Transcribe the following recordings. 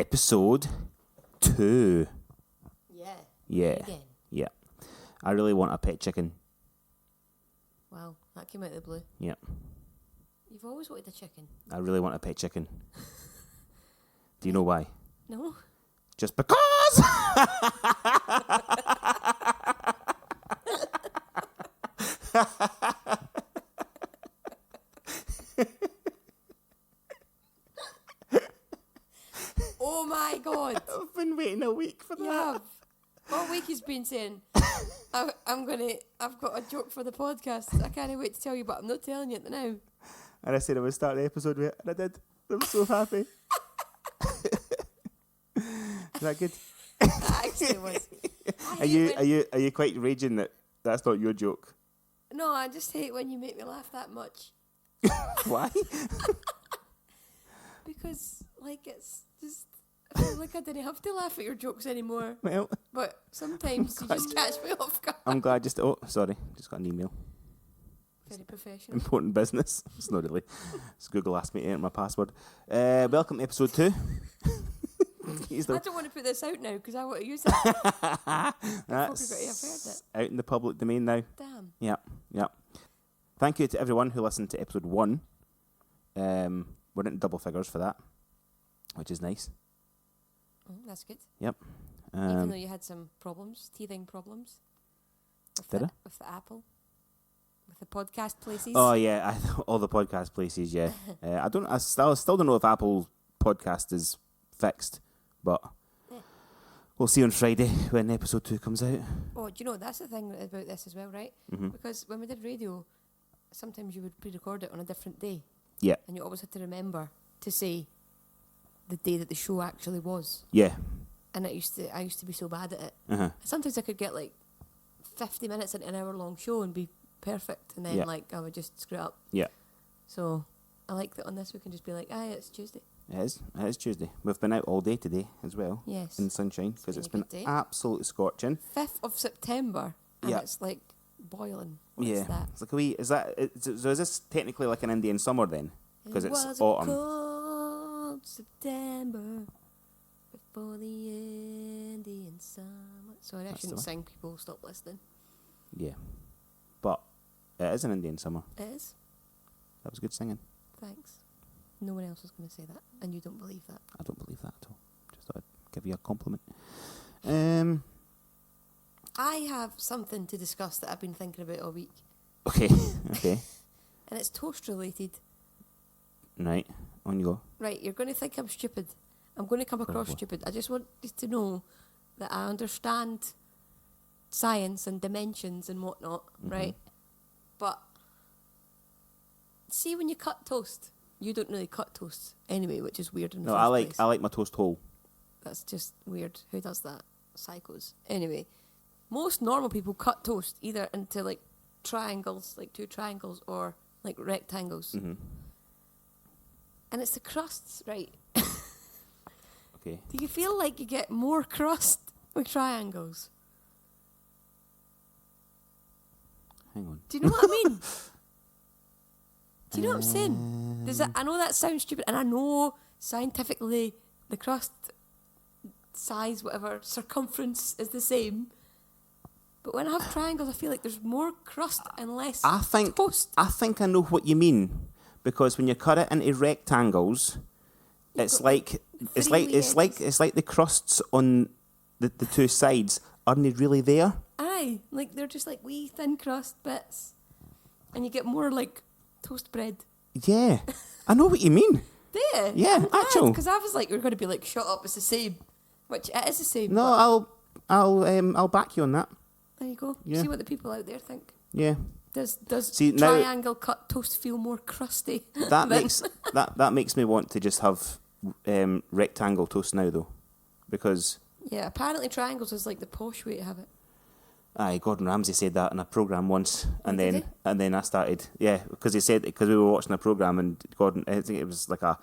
Episode 2. Yeah. Again. Yeah. I really want a pet chicken. Wow, that came out of the blue. Yeah. You've always wanted a chicken. I really want a pet chicken. Do you know why? No? Just because! Oh my God! I've been waiting a week for that. You have. All week he's been saying, I've got a joke for the podcast. I can't wait to tell you, but I'm not telling you it now. And I said I would start the episode with it, and I did. I'm so happy. Is that good? That actually was. Are you quite raging that that's not your joke? No, I just hate when you make me laugh that much. Why? Because, like, it's just, I feel like I didn't have to laugh at your jokes anymore. Well, But sometimes you just catch me off guard. I'm glad just got an email. Very professional. Important business. It's not really. It's Google asked me to enter my password. Welcome to episode 2. I don't want to put this out now because I want to use it. That's I've heard it. out in the public domain now. Damn. Yeah. Thank you to everyone who listened to episode 1. We're in double figures for that, which is nice. Oh, that's good. Yep. Even though you had some problems, teething problems. With Did I? With the Apple. With the podcast places. Oh yeah, all the podcast places. Yeah. I still don't know if Apple Podcast is fixed, but we'll see on Friday when episode 2 comes out. Oh, do you know, that's the thing about this as well, right? Mm-hmm. Because when we did radio, sometimes you would pre-record it on a different day. Yeah. And you always had to remember to say the day that the show actually was. Yeah. And I used to be so bad at it. Uh-huh. Sometimes I could get like 50 minutes into an hour-long show and be perfect, and then I would just screw up. Yeah. So I like that on this we can just be like, it's Tuesday. It is Tuesday. We've been out all day today as well. Yes. In the sunshine, because it's been day. absolutely scorching. 5th of September, and Yeah. it's like boiling. What's that? It's like so is this technically like an Indian summer then? Because it's autumn. Cold September before the Indian summer. Sorry, I shouldn't sing. People stop listening. Yeah. But it is an Indian summer. It is. That was good singing. Thanks. No one else was going to say that, and you don't believe that. I don't believe that at all. Just thought I'd give you a compliment. I have something to discuss that I've been thinking about all week. Okay. And it's toast related. Right. On you go. Right, you're going to think I'm stupid. I'm going to come across stupid. I just want you to know that I understand science and dimensions and whatnot, right? But see, when you cut toast, you don't really cut toast anyway, which is weird in the first place. I like my toast whole. That's just weird. Who does that? Psychos. Anyway, most normal people cut toast either into like triangles, like 2 triangles, or like rectangles. Mm-hmm. And it's the crusts, right? Okay. Do you feel like you get more crust with triangles? Hang on. Do you know what I mean? Do you know what I'm saying? I know that sounds stupid, and I know scientifically the crust size, whatever, circumference is the same. But when I have triangles, I feel like there's more crust and less toast. I think I know what you mean, because when you cut it into rectangles, it's like the crusts on the 2 sides aren't really there. Aye, like they're just like wee thin crust bits, and you get more like toast bread. Yeah, I know what you mean. Do you? Yeah, actually. Because I was like, you're going to be like, shut up, it's the same. Which it is the same. No, I'll back you on that. There you go. Yeah. See what the people out there think. Yeah. Does See, triangle cut toast feel more crusty? That makes me want to just have rectangle toast now though, because apparently triangles is like the posh way to have it. Aye, Gordon Ramsay said that in a programme once, and Did then I started, because he said, because we were watching a programme and Gordon, I think it was like a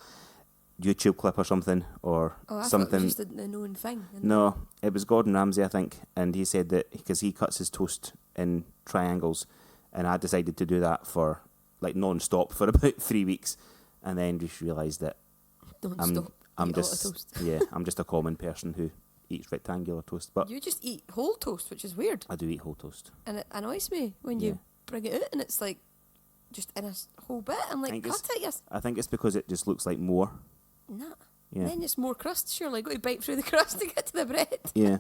YouTube clip or something, or something. Thought it was just a known thing. No, it was Gordon Ramsay, I think, and he said that because he cuts his toast in triangles, and I decided to do that for like non-stop for about 3 weeks, and then just realised that I'm Eat a lot of just toast. yeah, I'm just a common person who eats rectangular toast. But You just eat whole toast, which is weird. I do eat whole toast. And it annoys me when Yeah. you bring it out and it's like just in a whole bit. I'm like, cut it, yes. I think it's because it just looks like more. Nah. Yeah. Then it's more crust, surely. Got to bite through the crust to get to the bread. Yeah.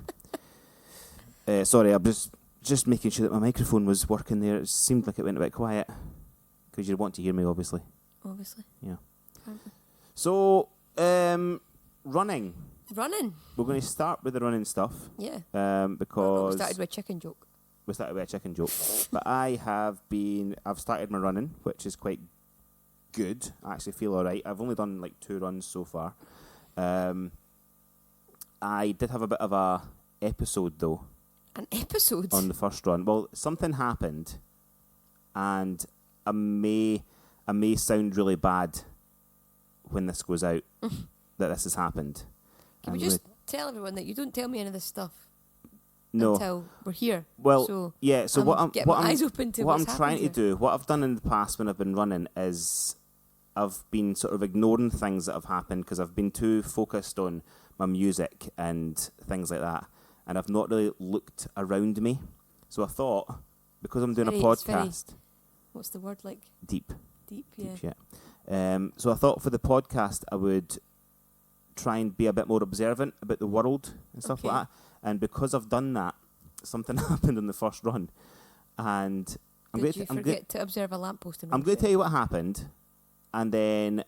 Sorry, I'm just making sure that my microphone was working there. It seemed like it went a bit quiet. Because you want to hear me, obviously. Obviously. Yeah. Apparently. So, running. Running. We're going to start with the running stuff. Yeah. Because We started with a chicken joke. we started with a chicken joke. But I've started my running, which is quite good. I actually feel alright. I've only done like 2 runs so far. I did have a bit of a episode though. An episode? On the first run. Well, something happened, and I may sound really bad when this goes out that this has happened. Can we just tell everyone that you don't tell me any of this stuff no. until we're here? Well, so yeah. So what I'm eyes open to what what's I'm trying to here. do, what I've done in the past when I've been running is I've been sort of ignoring things that have happened because I've been too focused on my music and things like that, and I've not really looked around me. So I thought, because I'm doing a podcast, what's the word like? Deep, yeah. Deep shit. So I thought for the podcast I would try and be a bit more observant about the world and stuff like that. And because I've done that, something happened in the first run, and Did you forget to observe a lamppost? I'm going to tell you what happened, and then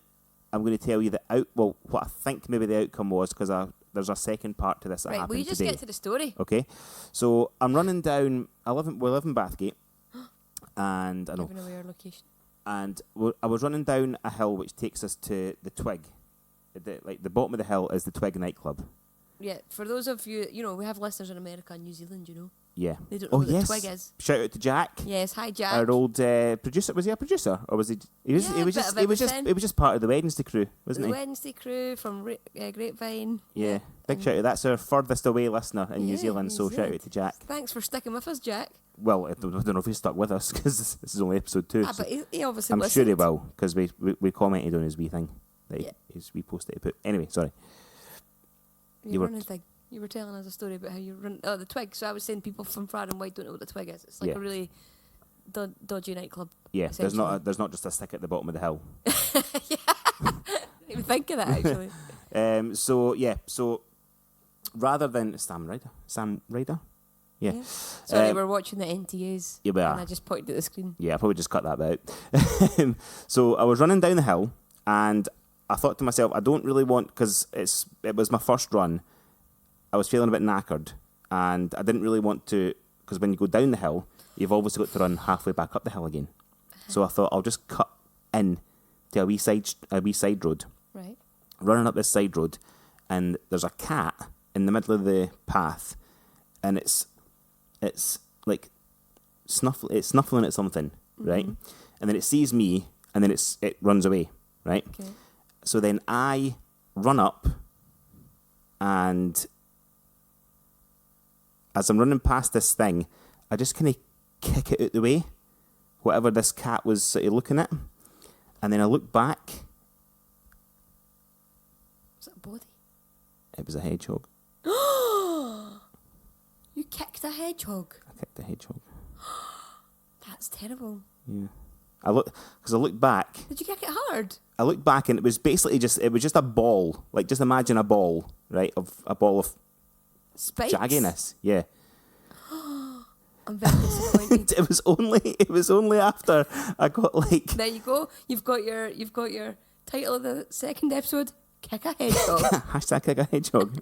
I'm going to tell you what I think maybe the outcome was, because there's a second part to this that happened will you just today. get to the story? Okay, so I'm running down. We live in Bathgate, and I know. Giving away our location. And I was running down a hill which takes us to the Twig. The bottom of the hill is the Twig nightclub. Yeah, for those of you, we have listeners in America and New Zealand, Yeah. They don't know what the Twig is. Shout out to Jack. Yes, hi Jack. Our old producer. Was he a producer, or was he? He was just part of the Wednesday crew, wasn't he? The Wednesday crew from Grapevine. Yeah. Big shout out. That's our furthest away listener in New Zealand. So shout out to Jack. Thanks for sticking with us, Jack. Well, I don't know if he's stuck with us because this is only episode 2. But he obviously I'm listened. sure he will, because we commented on his wee thing that we posted to put. Anyway, sorry. Your running thing. You were telling us a story about how you run. Oh, the Twig. So I was saying people from far and wide don't know what the Twig is. It's like a really dodgy nightclub. Yeah, there's not just a stick at the bottom of the hill. I didn't even think of that actually. So rather than Sam Ryder. Yeah. Sorry, we're watching the NTAs. Yeah, we are. And I just pointed at the screen. Yeah, I probably just cut that bit out. So I was running down the hill, and I thought to myself, I don't really want, because it was my first run. I was feeling a bit knackered, and I didn't really want to, because when you go down the hill, you've obviously got to run halfway back up the hill again. So I thought I'll just cut in to a wee side road. Right. Running up this side road, and there's a cat in the middle of the path, and it's like snuffling at something, right? And then it sees me, and then it runs away, right? Okay. So then I run up, and as I'm running past this thing, I just kind of kick it out the way, whatever this cat was sort of looking at, and then I look back. Was it a body? It was a hedgehog. You kicked a hedgehog? I kicked a hedgehog. That's terrible. Yeah. I looked back. Did you kick it hard? I looked back, and it was basically just a ball. Like, just imagine a ball, right? A ball of spikes? Jagginess. Yeah. I'm very disappointed. it was only after I got like. There you go. You've got your title of the second episode. Kick a hedgehog. Hashtag kick a hedgehog.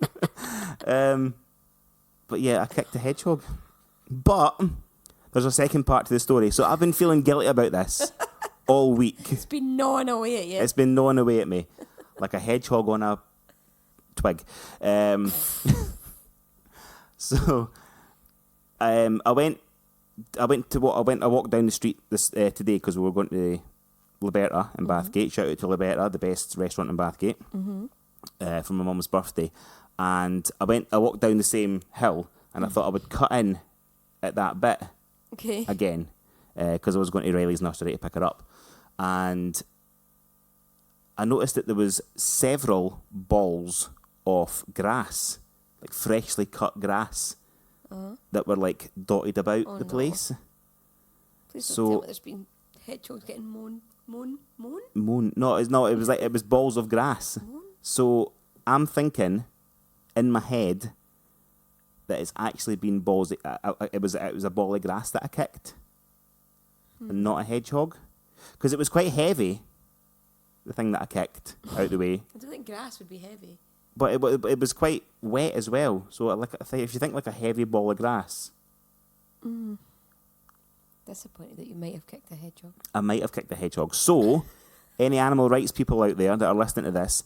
But yeah, I kicked a hedgehog. But there's a second part to the story. So I've been feeling guilty about this all week. It's been gnawing away at you. It's been gnawing away at me. Like a hedgehog on a twig. So I walked down the street today because we were going to Liberta in Bathgate. Shout out to Liberta, the best restaurant in Bathgate, for my mum's birthday. And I walked down the same hill, and I thought I would cut in at that bit again, because I was going to Riley's nursery to pick her up. And I noticed that there was several balls of grass, like freshly cut grass, that were like dotted about the place. Please don't tell me there's been hedgehogs getting mown. No, it was balls of grass. Mown? So I'm thinking in my head that it's actually been balls. It was a ball of grass that I kicked, and not a hedgehog, because it was quite heavy. The thing that I kicked out the way. I don't think grass would be heavy. But it was quite wet as well. So if you think like a heavy ball of grass. Disappointed that you might have kicked a hedgehog. I might have kicked a hedgehog. So, any animal rights people out there that are listening to this,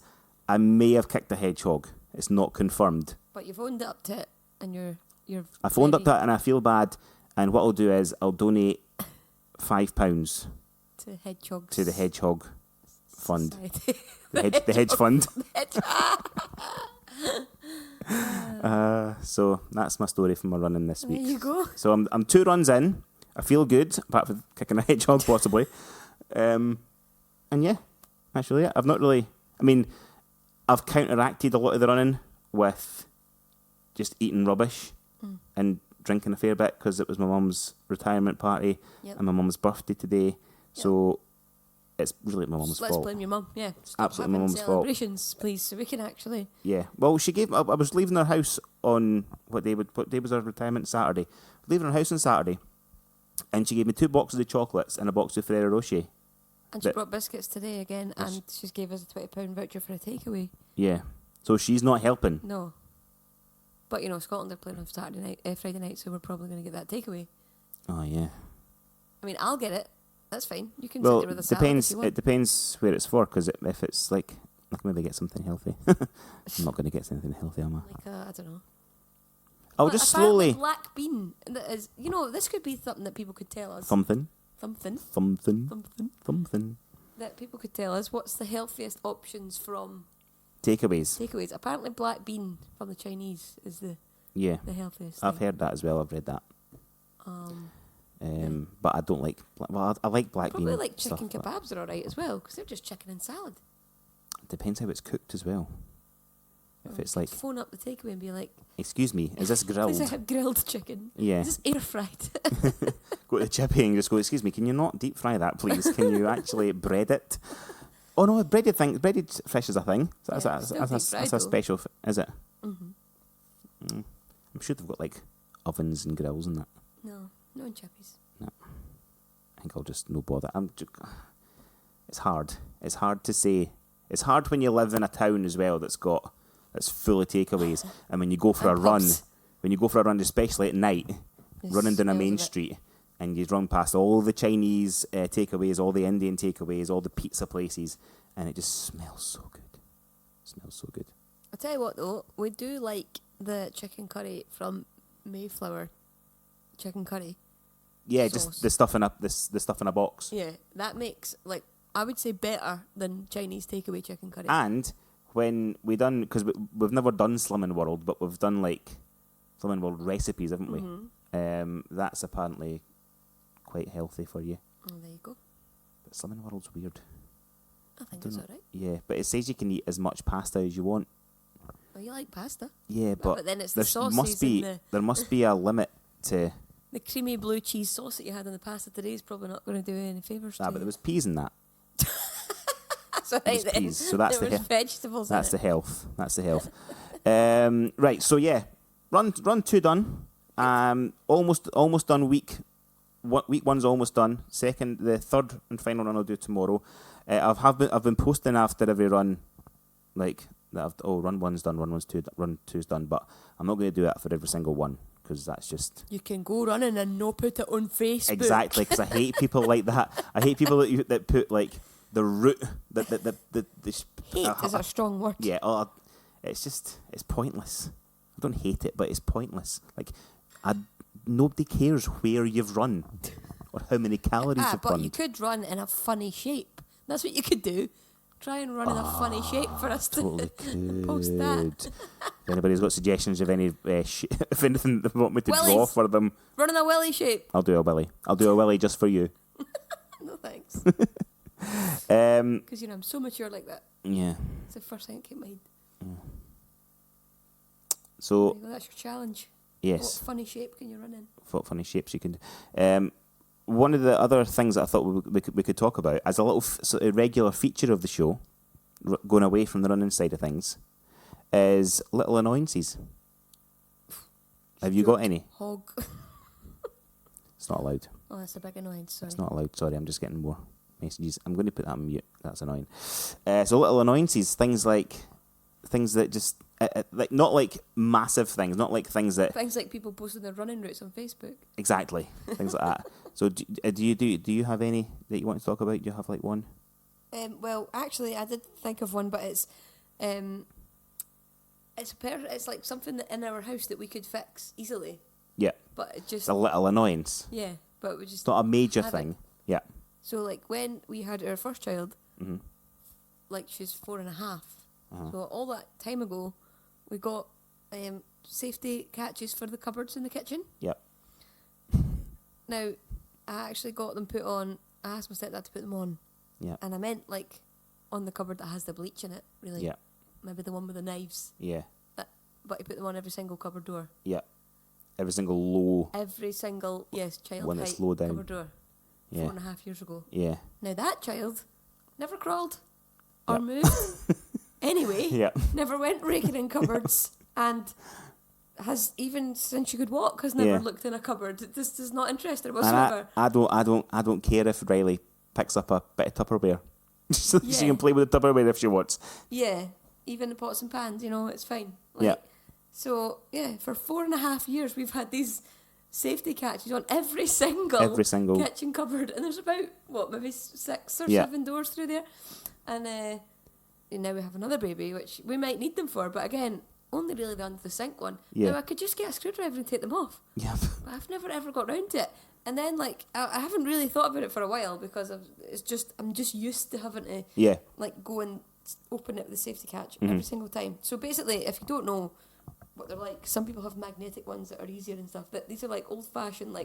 I may have kicked a hedgehog. It's not confirmed. But you've owned up to it, and you're. I phoned up to it and I feel bad. And what I'll do is I'll donate £5 to hedgehogs. to the hedgehog fund. Society. The hedge fund. So that's my story from my running this week. There you go. So I'm 2 runs in. I feel good, apart from kicking a hedgehog possibly. And yeah, actually, I've not really. I mean, I've counteracted a lot of the running with just eating rubbish and drinking a fair bit because it was my mum's retirement party and my mum's birthday today. Yep. So it's really my mum's fault. Let's blame your mum. Yeah, absolutely my mum's fault. Celebrations, please, so we can actually. Yeah. Well, she gave. I was leaving her house on what day was her retirement? Saturday. Leaving her house on Saturday. And she gave me 2 boxes of chocolates and a box of Ferrero Rocher. And she brought biscuits today again, and she gave us a £20 voucher for a takeaway. Yeah. So she's not helping. No. But, Scotland are playing on Friday night, so we're probably going to get that takeaway. Oh, yeah. I mean, I'll get it. That's fine. You can sit there with a salad if you want. It depends where it's for, because if it's like, I can maybe get something healthy. I'm not going to get something healthy, am I? Like, I don't know. I'll just slowly. Black bean. That is, this could be something that people could tell us. Something. That people could tell us what's the healthiest options from takeaways. Apparently, black bean from the Chinese is the healthiest. I've heard that as well. I've read that. But I don't like. I like black bean. Probably like chicken stuff, kebabs are alright as well because they're just chicken and salad. It depends how it's cooked as well. If it's like phone up the takeaway and be like, "Excuse me, is this grilled? Is it a grilled chicken? Yeah. Is this air fried?" Go to the chippy and just go, "Excuse me, can you not deep fry that, please? Can you actually bread it?" Oh no, breaded fish is a thing. So that's a special. Is it? Mm-hmm. I'm sure they've got like ovens and grills and that. No in chippies. No, I think I'll just no bother. It's hard. It's hard to say. It's hard when you live in a town as well that's full of takeaways, and when you go for a run, especially at night, running down a main street, and you run past all the Chinese takeaways, all the Indian takeaways, all the pizza places, and it just smells so good. I'll tell you what though, we do like the chicken curry from Mayflower chicken curry. Yeah, sauce. Just the stuff in a box. Yeah, that makes, like, I would say better than Chinese takeaway chicken curry. And when we done, because we've never done Slimming World, but we've done like Slimming World recipes, haven't we? Mm-hmm. That's apparently quite healthy for you. Oh, there you go. But Slimming World's weird. I think it's alright. Yeah, but it says you can eat as much pasta as you want. Well, you like pasta. Yeah, but then it's the sauces there must be a limit to... The creamy blue cheese sauce that you had in the pasta today is probably not going to do any favours to you. But there was peas in that. That's all right then. Peas, so that's there was vegetables That's in the health. That's the health. Right, so yeah. Run 2 done. Almost done week. Week 1's almost done. The third and final run I'll do tomorrow. I've been posting after every run, like that. Run 1's done, run 2's done. But I'm not going to do that for every single one because that's just. You can go running and not put it on Facebook. Exactly, because I hate people like that. I hate people that put like the route the hate is a strong word. Yeah, it's pointless. I don't hate it, but it's pointless. Like, nobody cares where you've run or how many calories you've but run. You could run in a funny shape. That's what you could do. Try and run in a funny shape for us totally to post that. If anybody's got suggestions of any if anything they want me to draw for them, run in a willy shape. I'll do a willy. I'll do a willy just for you. No thanks. Because, I'm so mature like that. Yeah. It's the first thing that came to mind. So, That's your challenge. yes. What funny shape can you run in? What funny shapes you can do. One of the other things that I thought we could talk about as a little sort of regular feature of the show, going away from the running side of things, is little annoyances. Have you got any? Hog. It's not allowed. Oh, that's a big annoyance, sorry. It's not allowed. Sorry, I'm just getting more messages. I'm going to put that on mute. That's annoying. So little annoyances, things that just like not like massive things, not like things that Things like people posting their running routes on Facebook. exactly things like that. So do you have any that you want to talk about? Do you have like one? Well, actually, I did think of one, but it's it's like something that in our house that we could fix easily. Yeah. But it just It's a little annoyance. yeah, but we just It's not a major have it. thing. Yeah. So like when we had our first child, Mm-hmm. like she's 4.5. Uh-huh. So all that time ago, we got safety catches for the cupboards in the kitchen. Yep. Now, I actually got them put on. I asked my stepdad to put them on. Yeah. And I meant like on the cupboard that has the bleach in it. Really. Yeah. Maybe the one with the knives. Yeah. But he put them on every single cupboard door. Yeah. Every single low. Every single child One that's low down. cupboard door. Yeah. 4.5 years ago. Yeah. Now that child never crawled or Yep. moved. Anyway, Yeah. never went raking in cupboards and has even since she could walk has never Yeah. looked in a cupboard. This is not interested And whatsoever. I don't care if Riley picks up a bit of Tupperware. So Yeah. she can play with the Tupperware if she wants. Yeah, even the pots and pans, it's fine. Like, Yeah. So yeah, for 4.5 years we've had these safety catches on every single kitchen cupboard, and there's about maybe 6 or 7 doors through there, and now we have another baby, which we might need them for, but again, only really the under the sink one. Yeah. Now I could just get a screwdriver and take them off. Yeah. But I've never ever got round to it. And then I haven't really thought about it for a while because I'm just used to having to Yeah. go and open it with the safety catch Mm-hmm. every single time. So basically, if you don't know what they're like, some people have magnetic ones that are easier and stuff. But these are like old fashioned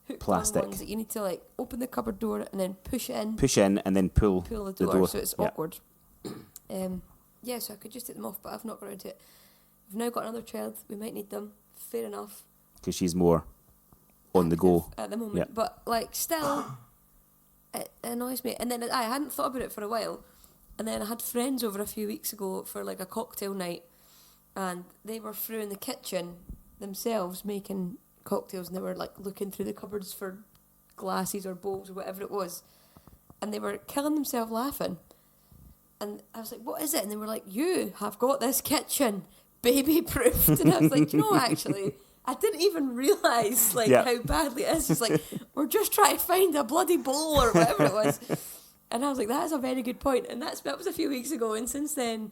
hooked Plastic. on ones that you need to open the cupboard door and then push in And then pull the the door, door. so it's Yeah. awkward. So I could just take them off, but I've not got around to it. We've now got another child. We might need them. Fair enough. Because she's more on the go. At the moment. Yeah. But still, it annoys me. And then I hadn't thought about it for a while. And then I had friends over a few weeks ago for a cocktail night. And they were through in the kitchen themselves making cocktails. And they were looking through the cupboards for glasses or bowls or whatever it was. And they were killing themselves laughing. And I was like, what is it? And they were like, you have got this kitchen baby-proofed. And I was like, actually, I didn't even realise how badly it is. It's we're just trying to find a bloody bowl or whatever it was. And I was like, that is a very good point. And that was a few weeks ago. And since then,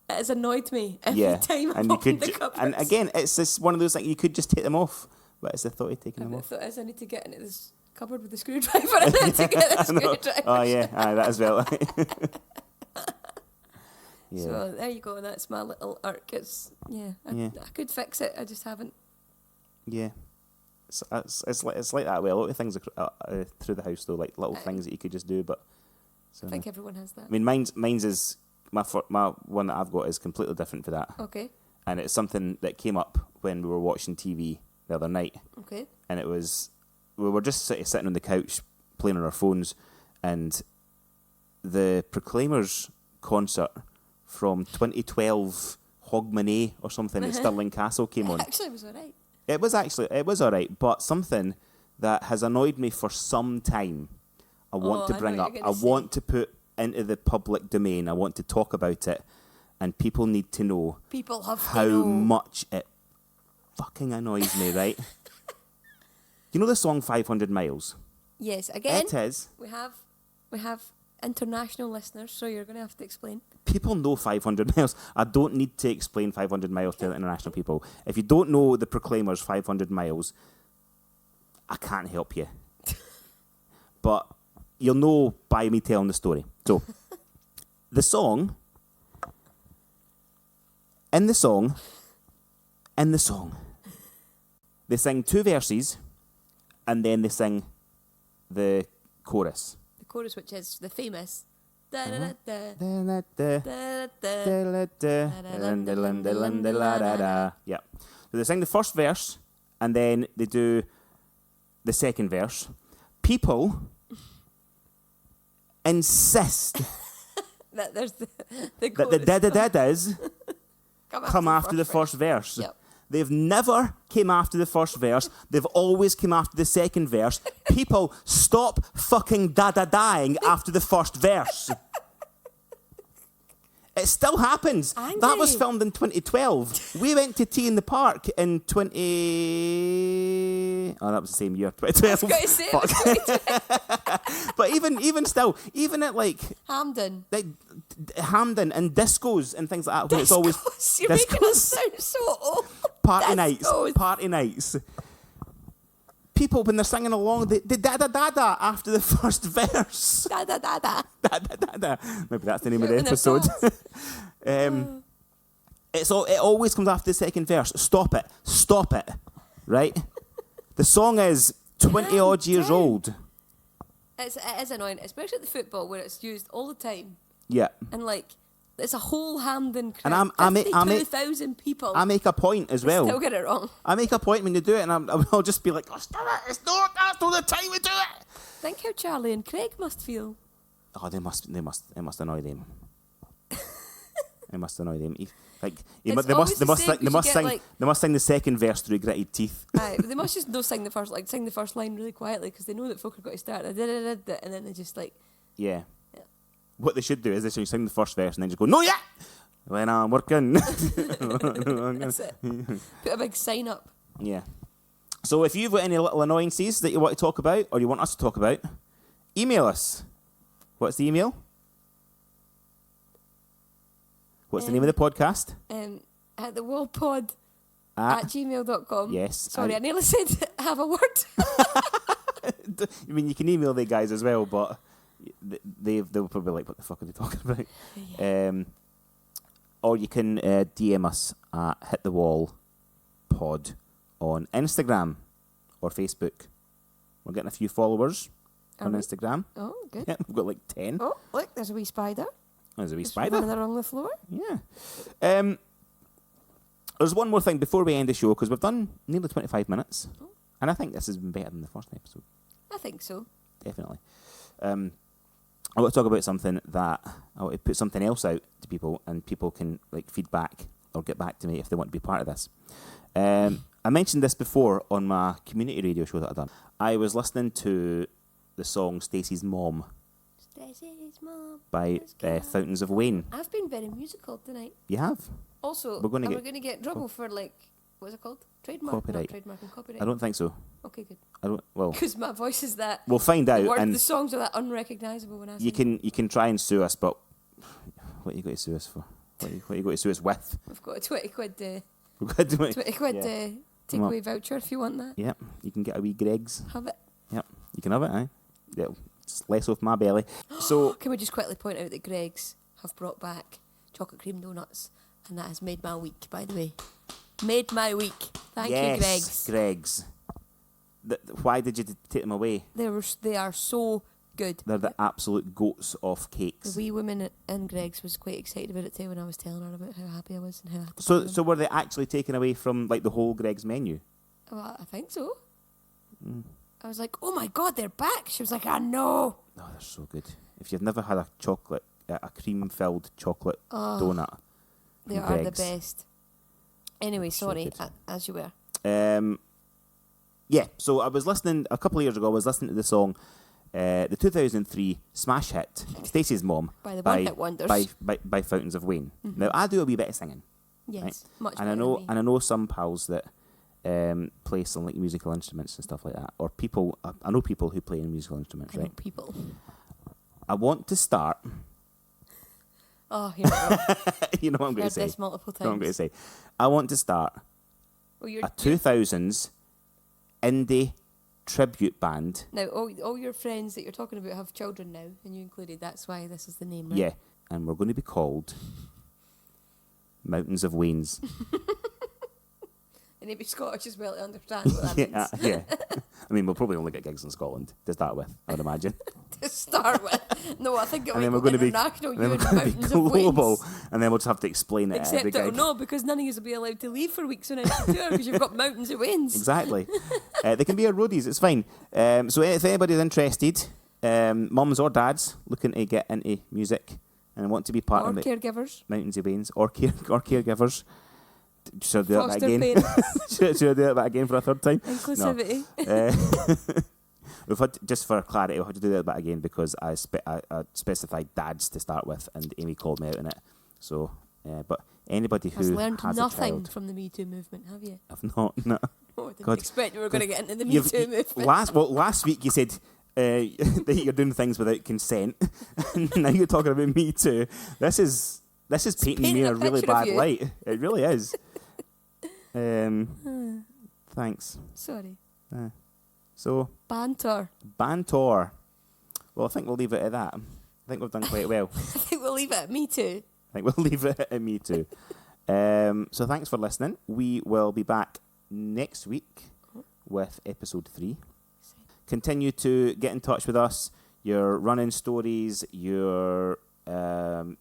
it has annoyed me every time I've opened the cupboards. And again, it's just one of those you could just take them off. But it's the thought of taking them off. The thought is I need to get into this cupboard with the screwdriver and then to get the screwdriver. Oh yeah, that as well. Yeah. So there you go. That's my little irk. I could fix it. I just haven't. Yeah, it's like that way. A lot of things through the house though, like little things that you could just do. But I think everyone has that. I mean, mine's is my one that I've got is completely different for that. Okay. And it's something that came up when we were watching TV the other night. Okay. And we were just sitting on the couch playing on our phones, and the Proclaimers concert from 2012 Hogmanay or something at Stirling Castle came on. Actually, it was alright. It was alright, but something that has annoyed me for some time, I want to bring up. I want to put into the public domain. I want to talk about it, and people need to know how much it fucking annoys me, right? You know the song 500 Miles? Yes, again. It is. We have international listeners, so you're going to have to explain. People know 500 miles. I don't need to explain 500 miles to international people. If you don't know the Proclaimers 500 miles, I can't help you. But you'll know by me telling the story. So, the song, they sing 2 verses, and then they sing the chorus. The chorus, which is the famous. Da da da da da. Yeah. So they sing the first verse, and then they do the second verse. People insist That there's the that chorus. the da-da-da-das come after the first verse. Yep. They've never came after the first verse. They've always came after the second verse. People, stop fucking da-da-daing after the first verse. It still happens. Angry. That was filmed in 2012. We went to Tea in the Park in 20... Oh, that was the same year, 2012. I was going to say it was 2012. But even still, even at like Hamden. Hamden and discos and things like that, when it's always... You're making us sound so old. Party Discos. nights. People, when they're singing along, they da-da-da-da after the first verse. Da da da da. Da-da-da-da. Maybe that's the name of the In their episode. songs. It always comes after the second verse. Stop it. Right? The song is 20 odd years old. It is annoying, especially at the football where it's used all the time. Yeah. And like, it's a whole Hamden crowd. And 52,000 people. I make a point as well. Still get it wrong. I make a point when you do it, and I'll just be like, oh, stop it. That's not the time we do it. Think how Charlie and Craig must feel. Oh, it must annoy them. It must annoy them. Like, they It's must always the same, 'cause you get, sing. like- They must sing the second verse through gritted teeth. Aye, but they must just no sing the first line really quietly because they know that folk are going to start and then they just like Yeah. Yeah. What they should do is they should sing the first verse and then just go, no, yeah, when I'm working. that's it. Put a big sign up. Yeah. So if you've got any little annoyances that you want to talk about or you want us to talk about, email us. What's the email? What's the name of the podcast? At the wallpod At gmail.com. Yes. Sorry, I nearly said have a word. I mean, you can email the guys as well, but they'll probably like, what the fuck are they talking about? Yeah. Or you can DM us at Hit the Wall Pod on Instagram or Facebook. We're getting a few followers on Instagram. Oh, good. Yeah, we've got like 10. Oh, look, there's a wee spider. There's a wee Just spider. running along the floor. Yeah. There's one more thing before we end the show, because we've done nearly 25 minutes. Oh. And I think this has been better than the first episode. I think so. Definitely. I want to talk about something that I want to put something else out to people, and people can like feedback or get back to me if they want to be part of this. I mentioned this before on my community radio show that I've done. I was listening to the song Stacey's Mom Stacey's mom. by Fountains of Wayne. I've been very musical tonight. You have? Also, We're gonna am get I going to get in trouble for like, what's it called? Trademark? Copyright. Not trademark and copyright. I don't think so. Okay, good. I don't. Well, Because my voice is that. we'll find out, and The songs are that unrecognisable when I sing. you can try and sue us, but what are you going to sue us for? What are you going to sue us with? I've got a 20 quid, We're going to do it. 20 quid Yeah. takeaway voucher if you want that. Yep, you can get a wee Greg's. Have it. Yep, you can have it, aye. Yeah, it's less off my belly. So, Can we just quickly point out that Greg's have brought back chocolate cream donuts, and that has made my week, by the way. Made my week. Thank you, yes, Greg's. Why did you take them away? They are so good. They're the absolute goats of The cakes. wee woman in Greg's was quite excited about it too when I was telling her about how happy I was and how happy. So were they actually taken away from like the whole Greg's menu? Well, I think so. I was like, oh my god, they're back. She was like, I know. Oh, they're so good. If you've never had a cream-filled chocolate donut, They from are the Greg's. best. Anyway, So sorry, good. as you were. Yeah, so I was listening, a couple of years ago, I was listening to the song, the 2003 smash hit, Stacey's Mom, By the One Hit Wonders. by Fountains of Wayne. Now, I do a wee bit of singing, Yes, right? much and better than me. I know some pals that play some like musical instruments and stuff like that, or people, I know people who play musical instruments, I know right? people. I want to start, Oh, here we go. you know what I'm going Heard to say, this multiple you know what I'm going times. to say, I want to start Well, you're, a 2000s indie tribute band. now, all your friends that you're talking about have children now, and you included. That's why this is the name, right? Yeah, and we're going to be called Mountains of Waynes. You need to be Scottish as well to understand what that Yeah, means. yeah. I mean, we'll probably only get gigs in Scotland to start with, I would imagine. To start with. No, I think it And might then we're go going to be, international. and then You we're and going to be mountains of global, Wales. and then we'll just have to explain it at Except every that gig. no, because none of you will be allowed to leave for weeks on end tour because you've got mountains of Wales. Exactly. They can be our roadies, it's fine. So if anybody's interested, mums or dads looking to get into music and want to be part Or of it, caregivers. Mountains of Baines, or caregivers. Should I do Foster that again? parents. should I do that again for a third time? Inclusivity. No. We've had just for clarity, we'll have to do that again because I specified dads to start with, and Aimee called me out on it. So, but anybody who Has learned has nothing a child, from the Me Too movement, have you? I've not. No. Oh, I didn't God. expect you were going to get into the Me Too movement. Last week you said that you're doing things without consent, and now you're talking about Me Too. This is painting me in a really bad light. It really is. Thanks. Sorry. So Banter. Well, I think we'll leave it at that. I think we've done quite well. I think we'll leave it at Me Too. I think we'll leave it at Me Too. So thanks for listening. We will be back next week with episode 3. Continue to get in touch with us. Your running stories, your advice,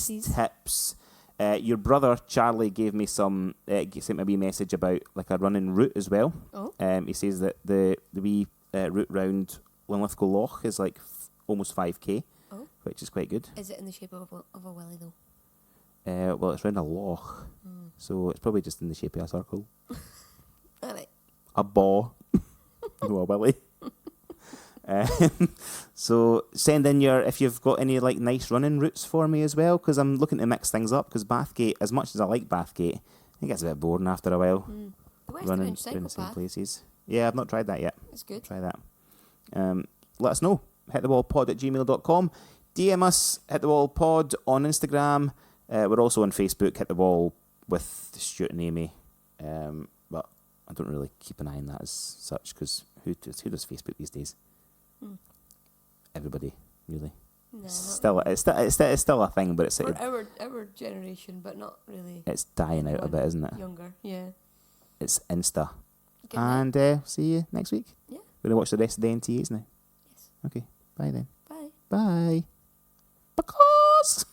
annoyances. tips. Your brother Charlie gave me sent me a wee message about like a running route as well. Oh. He says that the wee route round Linlithgow Loch is like almost 5k, which is quite good. Is it in the shape of a willy though? Well, it's round a loch, so it's probably just in the shape of a circle. Alright. A ball, no a willy. So send in if you've got any like nice running routes for me as well, because I'm looking to mix things up. Because Bathgate, as much as I like Bathgate, I think it's a bit boring after a while. The West Running Orange down the same Psychopath. places. Yeah, I've not tried that yet. It's good. Try that. Let us know. hitthewallpod@gmail.com. DM us, hitthewallpod on Instagram. We're also on Facebook, Hit the Wall with Stuart and Aimee. But I don't really keep an eye on that as such, because who does Facebook these days? Everybody, really. No, It's still a thing, but it's for our generation, but not really. it's dying out a bit, isn't it? Younger, yeah. It's Insta. Good night. And see you next week. Yeah. We're going to watch the rest of the NTAs now. Yes. Okay, bye then. Bye. Bye. Because...